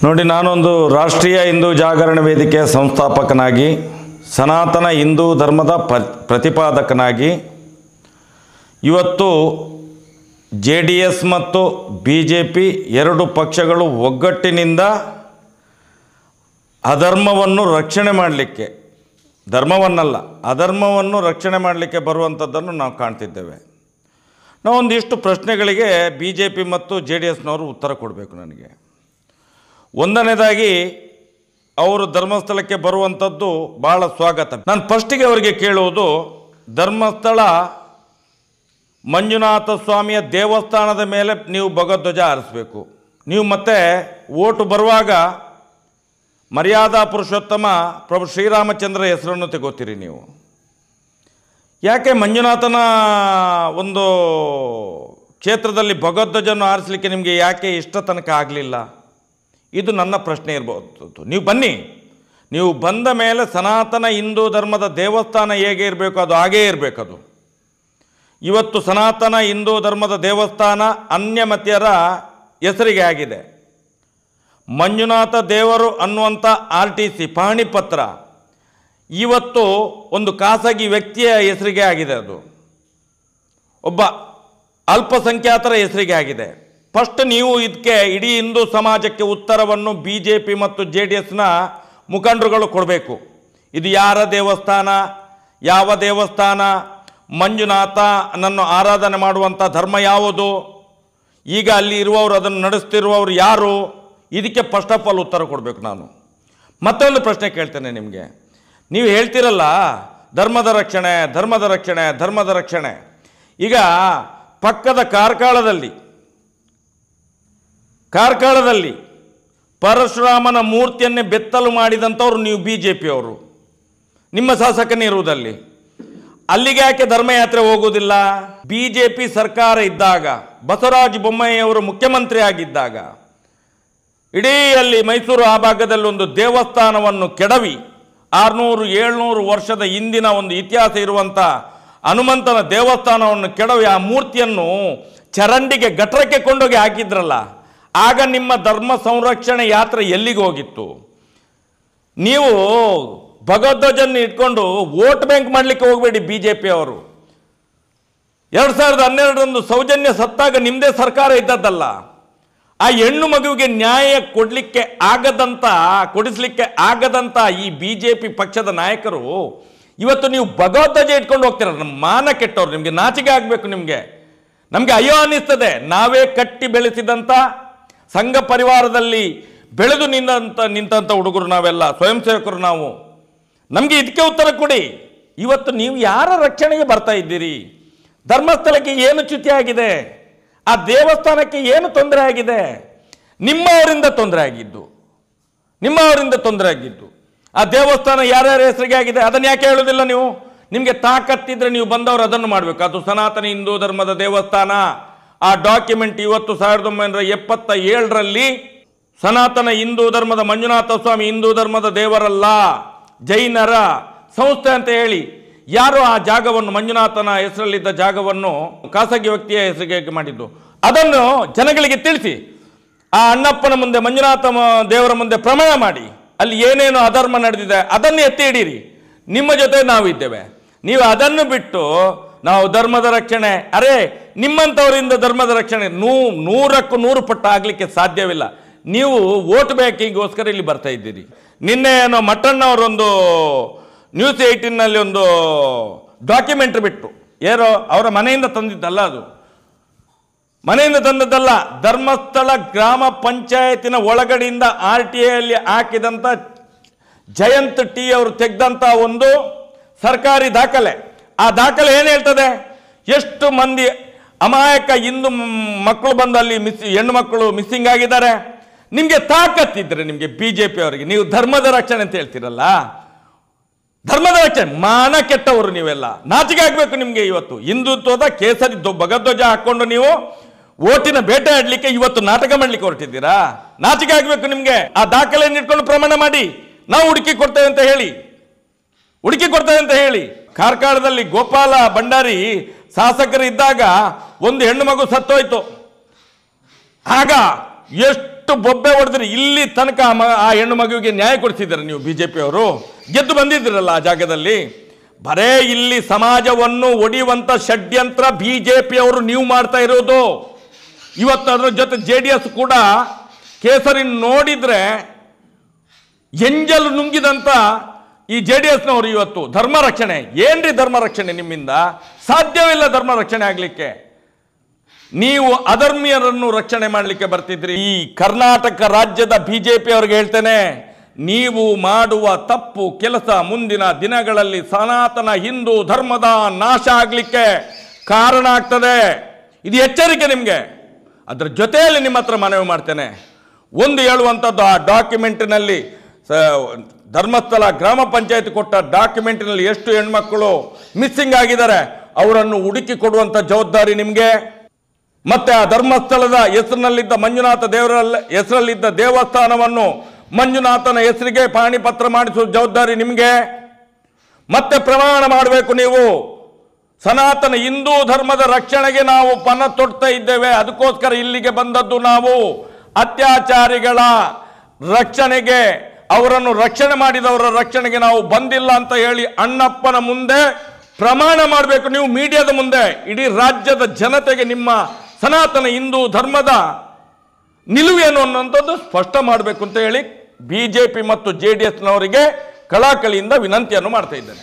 ನೋಡಿ, ನಾನೊಂದು ರಾಷ್ಟ್ರೀಯ ಹಿಂದೂ ಜಾಗರಣೆ ವೇದಿಕೆಯ ಸಂಸ್ಥಾಪಕನಾಗಿ, ಸನಾತನ ಹಿಂದೂ ಧರ್ಮದ ಪ್ರತಿಪಾದಕನಾಗಿ ಇವತ್ತು JDS ಮತ್ತು BJP ಎರಡು ಪಕ್ಷಗಳು ಒಗ್ಗಟ್ಟಿನಿಂದ ಅಧರ್ಮವನ್ನು ರಕ್ಷಣೆ ಮಾಡಲಿಕ್ಕೆ, ಧರ್ಮವನ್ನಲ್ಲ ಅಧರ್ಮವನ್ನು ರಕ್ಷಣೆ ಮಾಡಲಿಕ್ಕೆ ಬರುವಂಥದ್ದನ್ನು ನಾವು ಕಾಣ್ತಿದ್ದೇವೆ. ನಾವು ಒಂದಿಷ್ಟು ಪ್ರಶ್ನೆಗಳಿಗೆ BJP ಮತ್ತು JDSನವರು ಉತ್ತರ ಕೊಡಬೇಕು. ನನಗೆ ಒಂದನೇದಾಗಿ, ಅವರು ಧರ್ಮಸ್ಥಳಕ್ಕೆ ಬರುವಂಥದ್ದು ಭಾಳ ಸ್ವಾಗತ. ನಾನು ಫಸ್ಟಿಗೆ ಅವರಿಗೆ ಕೇಳುವುದು, ಧರ್ಮಸ್ಥಳ ಮಂಜುನಾಥ ಸ್ವಾಮಿಯ ದೇವಸ್ಥಾನದ ಮೇಲೆ ನೀವು ಭಗವಧ್ವಜ ಹಾರಿಸಬೇಕು. ನೀವು ಮತ್ತೆ ಓಟು ಬರುವಾಗ ಮರ್ಯಾದಾ ಪುರುಷೋತ್ತಮ ಪ್ರಭು ಶ್ರೀರಾಮಚಂದ್ರ ಹೆಸರನ್ನು ತೆಗೋತೀರಿ. ನೀವು ಯಾಕೆ ಮಂಜುನಾಥನ ಒಂದು ಕ್ಷೇತ್ರದಲ್ಲಿ ಭಗವಧ್ವಜನ್ನು ಹಾರಿಸಲಿಕ್ಕೆ ನಿಮಗೆ ಯಾಕೆ ಇಷ್ಟ ತನಕ ಆಗಲಿಲ್ಲ? ಇದು ನನ್ನ ಪ್ರಶ್ನೆ ಇರ್ಬೋದು. ನೀವು ಬನ್ನಿ, ನೀವು ಬಂದ ಮೇಲೆ ಸನಾತನ ಹಿಂದೂ ಧರ್ಮದ ದೇವಸ್ಥಾನ ಹೇಗೆ ಇರಬೇಕು ಅದು ಹಾಗೇ ಇರಬೇಕದು. ಇವತ್ತು ಸನಾತನ ಹಿಂದೂ ಧರ್ಮದ ದೇವಸ್ಥಾನ ಅನ್ಯಮತೀಯರ ಹೆಸರಿಗೆ ಆಗಿದೆ. ಮಂಜುನಾಥ ದೇವರು ಅನ್ನುವಂಥ RTC ಪಹಣಿ ಪತ್ರ ಇವತ್ತು ಒಂದು ಖಾಸಗಿ ವ್ಯಕ್ತಿಯ ಹೆಸರಿಗೆ ಆಗಿದೆ. ಅದು ಒಬ್ಬ ಅಲ್ಪಸಂಖ್ಯಾತರ ಹೆಸರಿಗೆ ಆಗಿದೆ. ಫಸ್ಟ್ ನೀವು ಇದಕ್ಕೆ ಇಡೀ ಹಿಂದೂ ಸಮಾಜಕ್ಕೆ ಉತ್ತರವನ್ನು BJP ಮತ್ತು JDSನ ಮುಖಂಡರುಗಳು ಕೊಡಬೇಕು. ಇದು ಯಾರ ದೇವಸ್ಥಾನ, ಯಾವ ದೇವಸ್ಥಾನ, ಮಂಜುನಾಥನನ್ನು ಆರಾಧನೆ ಮಾಡುವಂಥ ಧರ್ಮ ಯಾವುದು, ಈಗ ಅಲ್ಲಿ ಇರುವವರು ಅದನ್ನು ನಡೆಸ್ತಿರುವವರು ಯಾರು, ಇದಕ್ಕೆ ಫಸ್ಟ್ ಆಫ್ ಆಲ್ ಉತ್ತರ ಕೊಡಬೇಕು. ನಾನು ಮತ್ತೊಂದು ಪ್ರಶ್ನೆ ಕೇಳ್ತೇನೆ ನಿಮಗೆ. ನೀವು ಹೇಳ್ತಿರಲ್ಲ ಧರ್ಮದ ರಕ್ಷಣೆ, ಧರ್ಮದ ರಕ್ಷಣೆ, ಧರ್ಮದ ರಕ್ಷಣೆ. ಈಗ ಪಕ್ಕದ ಕಾರ್ಕಳದಲ್ಲಿ ಪರಶುರಾಮನ ಮೂರ್ತಿಯನ್ನೇ ಬೆತ್ತಲು ಮಾಡಿದಂಥವ್ರು ನೀವು BJP ಅವರು, ನಿಮ್ಮ ಶಾಸಕನೇ ಇರುವುದಲ್ಲಿ. ಅಲ್ಲಿಗೆ ಯಾಕೆ ಧರ್ಮಯಾತ್ರೆ ಹೋಗುವುದಿಲ್ಲ? BJP ಸರ್ಕಾರ ಇದ್ದಾಗ, ಬಸವರಾಜ ಬೊಮ್ಮಾಯಿಯವರು ಮುಖ್ಯಮಂತ್ರಿ ಆಗಿದ್ದಾಗ, ಇಡೀ ಅಲ್ಲಿ ಮೈಸೂರು ಆ ಭಾಗದಲ್ಲಿ ಒಂದು ದೇವಸ್ಥಾನವನ್ನು ಕೆಡವಿ 600-700 ವರ್ಷದ ಹಿಂದಿನ ಒಂದು ಇತಿಹಾಸ ಇರುವಂಥ ಹನುಮಂತನ ದೇವಸ್ಥಾನವನ್ನು ಕೆಡವಿ ಆ ಮೂರ್ತಿಯನ್ನು ಚರಂಡಿಗೆ ಗಟ್ರಕ್ಕೆ ಕೊಂಡೋಗಿ ಹಾಕಿದ್ರಲ್ಲ, ಆಗ ನಿಮ್ಮ ಧರ್ಮ ಸಂರಕ್ಷಣೆ ಯಾತ್ರೆ ಎಲ್ಲಿಗೆ ಹೋಗಿತ್ತು? ನೀವು ಭಗವಧ್ವಜನ್ನು ಇಟ್ಕೊಂಡು ವೋಟ್ ಬ್ಯಾಂಕ್ ಮಾಡಲಿಕ್ಕೆ ಹೋಗಬೇಡಿ. BJP ಅವರು 2012ರಂದು ಸೌಜನ್ಯ ಸತ್ತಾಗ ನಿಮ್ಮದೇ ಸರ್ಕಾರ ಇದ್ದದ್ದಲ್ಲ. ಆ ಹೆಣ್ಣು ಮಗುವಿಗೆ ನ್ಯಾಯ ಕೊಡಿಸ್ಲಿಕ್ಕೆ ಆಗದಂಥ ಈ BJP ಪಕ್ಷದ ನಾಯಕರು ಇವತ್ತು ನೀವು ಭಗವಧ್ವಜ ಇಟ್ಕೊಂಡು ಹೋಗ್ತೀರ. ನಮ್ಮ ಮಾನ ಕೆಟ್ಟವ್ರು, ನಿಮಗೆ ನಾಚಿಕೆ ಆಗಬೇಕು. ನಮಗೆ ಅಯ್ಯೋ ಅನ್ನಿಸ್ತದೆ. ನಾವೇ ಕಟ್ಟಿ ಬೆಳೆಸಿದಂಥ ಸಂಘ ಪರಿವಾರದಲ್ಲಿ ಬೆಳೆದು ನಿಂತಂಥ ಹುಡುಗರು ನಾವೆಲ್ಲ, ಸ್ವಯಂ ಸೇವಕರು ನಾವು. ನಮಗೆ ಇದಕ್ಕೆ ಉತ್ತರ ಕೊಡಿ. ಇವತ್ತು ನೀವು ಯಾರ ರಕ್ಷಣೆಗೆ ಬರ್ತಾ ಇದ್ದೀರಿ? ಧರ್ಮಸ್ಥಳಕ್ಕೆ ಏನು ಚ್ಯುತಿ ಆಗಿದೆ? ಆ ದೇವಸ್ಥಾನಕ್ಕೆ ಏನು ತೊಂದರೆ ಆಗಿದೆ? ನಿಮ್ಮವರಿಂದ ತೊಂದರೆ ಆಗಿದ್ದು. ಆ ದೇವಸ್ಥಾನ ಯಾರ್ಯಾರ ಹೆಸರಿಗೆ ಆಗಿದೆ ಅದನ್ನು ಯಾಕೆ ಹೇಳೋದಿಲ್ಲ ನೀವು? ನಿಮಗೆ ತಾಕತ್ತಿದ್ರೆ ನೀವು ಬಂದವರು ಅದನ್ನು ಮಾಡಬೇಕು. ಅದು ಸನಾತನ ಹಿಂದೂ ಧರ್ಮದ ದೇವಸ್ಥಾನ. ಆ ಡಾಕ್ಯುಮೆಂಟ್ ಇವತ್ತು 1977ರಲ್ಲಿ ಸನಾತನ ಹಿಂದೂ ಧರ್ಮದ ಮಂಜುನಾಥ ಸ್ವಾಮಿ ಹಿಂದೂ ಧರ್ಮದ ದೇವರಲ್ಲ, ಜೈನರ ಸಂಸ್ಥೆ ಅಂತ ಹೇಳಿ ಯಾರು ಆ ಜಾಗವನ್ನು, ಮಂಜುನಾಥನ ಹೆಸರಲ್ಲಿದ್ದ ಜಾಗವನ್ನು ಖಾಸಗಿ ವ್ಯಕ್ತಿಯ ಹೆಸರಿಗೆ ಮಾಡಿದ್ದು, ಅದನ್ನು ಜನಗಳಿಗೆ ತಿಳಿಸಿ. ಆ ಅಣ್ಣಪ್ಪನ ಮುಂದೆ, ಮಂಜುನಾಥ ದೇವರ ಮುಂದೆ ಪ್ರಮಾಣ ಮಾಡಿ, ಅಲ್ಲಿ ಏನೇನು ಅಧರ್ಮ ನಡೆದಿದೆ ಅದನ್ನು ಎತ್ತಿ ಹಿಡೀರಿ. ನಿಮ್ಮ ಜೊತೆ ನಾವಿದ್ದೇವೆ. ನೀವು ಅದನ್ನು ಬಿಟ್ಟು ನಾವು ಧರ್ಮದ ರಕ್ಷಣೆ, ಅರೆ ನಿಮ್ಮಂಥವರಿಂದ ಧರ್ಮದ ರಕ್ಷಣೆ 100ಕ್ಕೂ 100 ಪಟ್ಟು ಆಗಲಿಕ್ಕೆ ಸಾಧ್ಯವಿಲ್ಲ. ನೀವು ವೋಟ್ ಬ್ಯಾಂಕಿಗೋಸ್ಕರ ಇಲ್ಲಿ ಬರ್ತಾ ಇದ್ದೀರಿ. ನಿನ್ನೆ ಏನೋ ಮಟ್ಟಣ್ಣವರೊಂದು News 18ನಲ್ಲಿ ಒಂದು ಡಾಕ್ಯುಮೆಂಟ್ರಿ ಬಿಟ್ಟು, ಏನೋ ಅವರ ಮನೆಯಿಂದ ತಂದಿದ್ದಲ್ಲ, ಅದು ಮನೆಯಿಂದ ತಂದದ್ದಲ್ಲ, ಧರ್ಮಸ್ಥಳ ಗ್ರಾಮ ಪಂಚಾಯತಿನ ಒಳಗಡೆಯಿಂದ RTIಯಲ್ಲಿ ಹಾಕಿದಂಥ ಜಯಂತ್ T ಅವರು ತೆಗೆದಂಥ ಒಂದು ಸರ್ಕಾರಿ ದಾಖಲೆ. ಆ ದಾಖಲೆ ಏನು ಹೇಳ್ತದೆ? ಎಷ್ಟು ಮಂದಿ ಅಮಾಯಕ ಹಿಂದೂ ಮಕ್ಕಳು ಬಂದು ಅಲ್ಲಿ ಹೆಣ್ಣು ಮಕ್ಕಳು ಮಿಸ್ಸಿಂಗ್ ಆಗಿದ್ದಾರೆ. ನಿಮಗೆ ತಾಕತ್ತಿದ್ರೆ, ನಿಮಗೆ BJP ಅವರಿಗೆ ನೀವು ಧರ್ಮದ ರಕ್ಷಣೆ ಅಂತ ಹೇಳ್ತೀರಲ್ಲ, ಧರ್ಮದ ರಕ್ಷಣೆ, ಮಾನ ಕೆಟ್ಟವರು ನೀವೆಲ್ಲ. ನಾಚಿಕೆ ಆಗಬೇಕು ನಿಮಗೆ. ಇವತ್ತು ಹಿಂದುತ್ವದ ಕೇಸರಿ ಭಗವಧ್ವಜ ಹಾಕ್ಕೊಂಡು ನೀವು ಓಟಿನ ಬೇಟೆ ಆಡಲಿಕ್ಕೆ ಇವತ್ತು ನಾಟಕ ಮಾಡಲಿಕ್ಕೆ ಹೊರಟಿದ್ದೀರಾ? ನಾಚಿಕೆ ಆಗಬೇಕು ನಿಮಗೆ. ಆ ದಾಖಲೆಯನ್ನು ಇಟ್ಕೊಂಡು ಪ್ರಮಾಣ ಮಾಡಿ, ನಾವು ಹುಡುಕಿ ಕೊಡ್ತೇವೆ ಅಂತ ಹೇಳಿ. ಕಾರ್ಕಳದಲ್ಲಿ ಗೋಪಾಲ ಭಂಡಾರಿ ಶಾಸಕರು ಇದ್ದಾಗ ಒಂದು ಹೆಣ್ಣು ಮಗು ಸತ್ತೋಯ್ತು. ಆಗ ಎಷ್ಟು ಎಷ್ಟು ಬೊಬ್ಬೆ ಹೊಡೆದ್ರಿ, ಇಲ್ಲಿ ತನಕ ಆ ಹೆಣ್ಣು ಮಗುವಿಗೆ ನ್ಯಾಯ ಕೊಡಿಸಿದ್ದಾರೆ ನೀವು ಬಿಜೆಪಿಯವರು, ಗೆದ್ದು ಬಂದಿದ್ದೀರಲ್ಲ ಆ ಜಾಗದಲ್ಲಿ. ಬರೇ ಇಲ್ಲಿ ಸಮಾಜವನ್ನು ಒಡೆಯುವಂತ ಷಡ್ಯಂತ್ರ ಬಿಜೆಪಿಯವರು ನೀವು ಮಾಡ್ತಾ ಇರೋದು. ಇವತ್ತು ಅದರ ಜೊತೆ JDS ಕೂಡ ಕೇಸರಿ ನೋಡಿದ್ರೆ ಎಂಜಲು ನುಂಗಿದಂತ ಈ JDSನವರು ಇವತ್ತು ಧರ್ಮ ರಕ್ಷಣೆ. ಏನ್ರಿ ಧರ್ಮ ರಕ್ಷಣೆ? ನಿಮ್ಮಿಂದ ಸಾಧ್ಯವಿಲ್ಲ ಧರ್ಮ ರಕ್ಷಣೆ ಆಗ್ಲಿಕ್ಕೆ. ನೀವು ಅಧರ್ಮೀಯರನ್ನು ರಕ್ಷಣೆ ಮಾಡಲಿಕ್ಕೆ ಬರ್ತಿದ್ರಿ. ಈ ಕರ್ನಾಟಕ ರಾಜ್ಯದ ಬಿಜೆಪಿ ಅವ್ರಿಗೆ ಹೇಳ್ತೇನೆ, ನೀವು ಮಾಡುವ ತಪ್ಪು ಕೆಲಸ ಮುಂದಿನ ದಿನಗಳಲ್ಲಿ ಸನಾತನ ಹಿಂದೂ ಧರ್ಮದ ನಾಶ ಆಗಲಿಕ್ಕೆ ಕಾರಣ ಆಗ್ತದೆ. ಇದು ಎಚ್ಚರಿಕೆ ನಿಮಗೆ. ಅದರ ಜೊತೆಯಲ್ಲಿ ನಿಮ್ಮ ಹತ್ರ ಮನವಿ ಮಾಡ್ತೇನೆ, ಒಂದು ಹೇಳುವಂಥದ್ದು, ಆ ಡಾಕ್ಯುಮೆಂಟಿನಲ್ಲಿ ಧರ್ಮಸ್ಥಳ ಗ್ರಾಮ ಪಂಚಾಯತ್ ಕೊಟ್ಟ ಡಾಕ್ಯುಮೆಂಟಿನಲ್ಲಿ ಎಷ್ಟು ಹೆಣ್ಮಕ್ಕಳು ಮಿಸ್ಸಿಂಗ್ ಆಗಿದ್ದಾರೆ ಅವರನ್ನು ಹುಡುಕಿ ಕೊಡುವಂಥ ಜವಾಬ್ದಾರಿ ನಿಮಗೆ. ಮತ್ತೆ ಆ ಧರ್ಮಸ್ಥಳದ ಹೆಸರಿನಲ್ಲಿದ್ದ ಮಂಜುನಾಥ ದೇವರ ಹೆಸರಲ್ಲಿದ್ದ ದೇವಸ್ಥಾನವನ್ನು ಮಂಜುನಾಥನ ಹೆಸರಿಗೆ ಪಾಣಿಪತ್ರ ಮಾಡಿಸುವ ಜವಾಬ್ದಾರಿ ನಿಮಗೆ. ಮತ್ತೆ ಪ್ರಮಾಣ ಮಾಡಬೇಕು ನೀವು, ಸನಾತನ ಹಿಂದೂ ಧರ್ಮದ ರಕ್ಷಣೆಗೆ ನಾವು ಪಣ ತೊಡ್ತಾ ಇದ್ದೇವೆ, ಅದಕ್ಕೋಸ್ಕರ ಇಲ್ಲಿಗೆ ಬಂದದ್ದು ನಾವು. ಅತ್ಯಾಚಾರಿಗಳ ರಕ್ಷಣೆಗೆ, ಅವರನ್ನು ರಕ್ಷಣೆ ಮಾಡಿದವರ ರಕ್ಷಣೆಗೆ ನಾವು ಬಂದಿಲ್ಲ ಅಂತ ಹೇಳಿ ಅಣ್ಣಪ್ಪನ ಮುಂದೆ ಪ್ರಮಾಣ ಮಾಡಬೇಕು ನೀವು, ಮೀಡಿಯಾದ ಮುಂದೆ. ಇಡೀ ರಾಜ್ಯದ ಜನತೆಗೆ ನಿಮ್ಮ ಸನಾತನ ಹಿಂದೂ ಧರ್ಮದ ನಿಲುವೇನು ಅನ್ನುವಂಥದ್ದು ಸ್ಪಷ್ಟ ಮಾಡಬೇಕು ಅಂತ ಹೇಳಿ ಬಿಜೆಪಿ ಮತ್ತು JDSನವರಿಗೆ ಕಳಕಳಿಯಿಂದ ವಿನಂತಿಯನ್ನು ಮಾಡ್ತಾ ಇದ್ದೇನೆ.